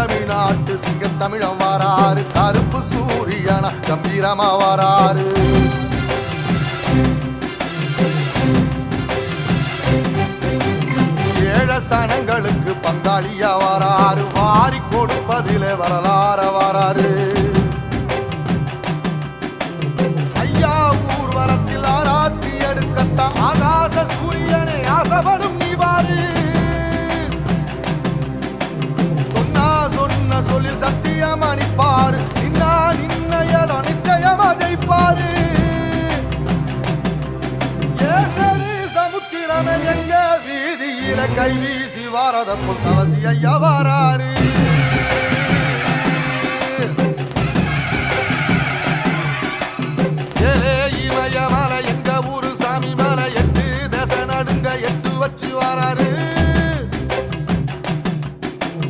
தமிழ்நாட்டு சிங்க தமிழம் வாராரு கருப்பு சூரியனா கம்பீரமா வாராரு ஏழ சனங்களுக்கு பங்காளியா வாராரு வாரி கொடுப்பதிலே வரலாற வாராரு ஐயா ஊர்வலத்தில் ஆராத்தி எடுக்கத்தான் ஆகாச சூரியனே ஆசைப்படும் நீவாரு சொல்லில் சத்தியம் அணிப்பாரு நின்னையட நிச்சயமா ஜெயிப்பாரு ஏசரி சமுத்திரமே எங்க வீதியில கை வீசி வாரத புத்தவசி ஐயா வாராரு